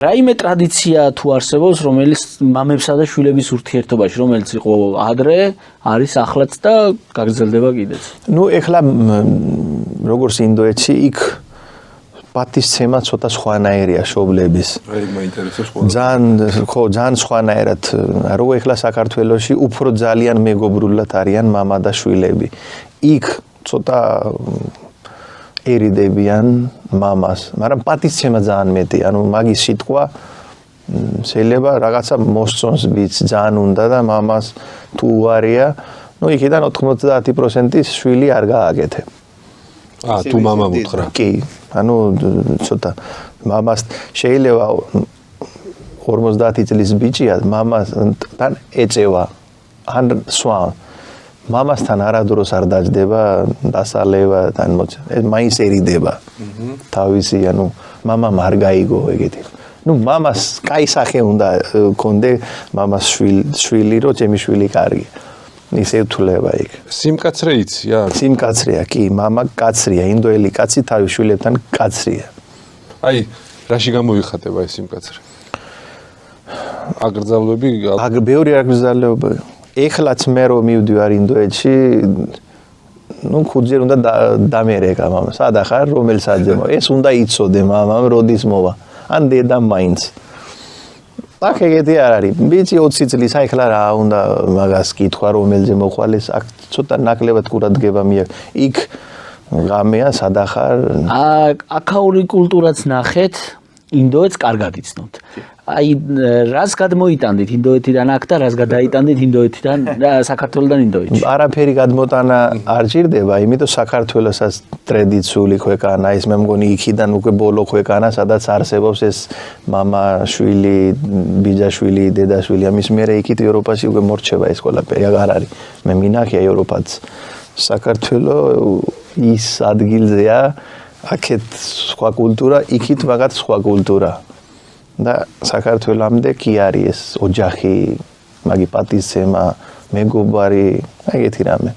რაიმე ტრადიცია თუ არსებობს, რომელიც მამებსა და შვილების ურთიერთობაში, რომელიც იყო ადრე, არის ახლაც და გაგრძელდება კიდეც. ნუ ეხლა როგორც ინდოეთში იქ პატისცემა ცოტა სხვანაირია შობლების. ძალიან სხვანაირად. რო ეხლა საქართველოში უფრო ძალიან მეგობრულად არიან მამა და შვილები. იქ ცოტა ერიდებიან მამას, მაგრამ პატისცემა ძალიან მეტი, ანუ მაგის სიტყვა შეიძლება რაღაცა მოსწონს ბიჭს ძალიან უნდა და მამას თუ უარია, ნუ იქიდან 90% შვილი არ გააკეთე. თუ მამა მუთხრა. კი, ანუ ცოტა მამას შეიძლება 50 წლის ბიჭია მამასთან ეწევა ან სვა მამასთან არადროს არ დაждდება დასალევა თან ეს მაინც ერიდება თავისი ანუ მამამ არ გაიგო ეგეთი ნუ მამას კაი სახე უნდა კონდე მამას შვილი რო ჩემი შვილი კარგი ისე უთლება იქ სიმკაცრე იცი რა სიმკაცრეა კი მამა კაცრია ინდოელი კაცი თავის შვილებთან კაცრია აი რაში გამოიხატება ეს სიმკაცრე აგრძალვები ბევრი აგრძალვები ეხლაც მე რომ მივდივარ ინდოეთში ნუ ხუძიერ უნდა დამერეკა მამა სადა ხარ რომელ საძემო ეს უნდა იცოდე მამამ როდის მოვა ან დედამ მაინც აქ ეგეთი არ არის ბიჭი 20 წლის ახლა რა უნდა მაგას კითხვა რომელზე მოხვალეს აქ ცოტა ნაკლებად ყურადღება მიაქვს იქ გამეა სადა ხარ აქაური კულტურაც ნახეთ ინდოეთს კარგად იცნობთ აი რას გადმოიტანდით ინდოეთიდან აქ და რას გადაიტანდით ინდოეთიდან საქართველოსთან ინდოეთში არაფერი გადმოტანა არ ჭირდება იმიტომ საქართველოსაც ტრადიციული ქვეყანა ის მე მგონი იქიდან უკვე ბოლო ქვეყანა სადაც არსებობს ეს მამა შვილი ბიძაშვილი დედაშვილი ამის მერე იქით ევროპაში უკვე მორჩება ეს ყველაფერი აღარ არის მე მინახია ევროპაც საქართველოს ის ადგილზეა აქეთ სხვა კულტურა იქით მაგათ სხვა კულტურა და საქართველამდე კი არის ეს ოჯახი მაგი პატისცემა მეგობარი ეგეთი რამე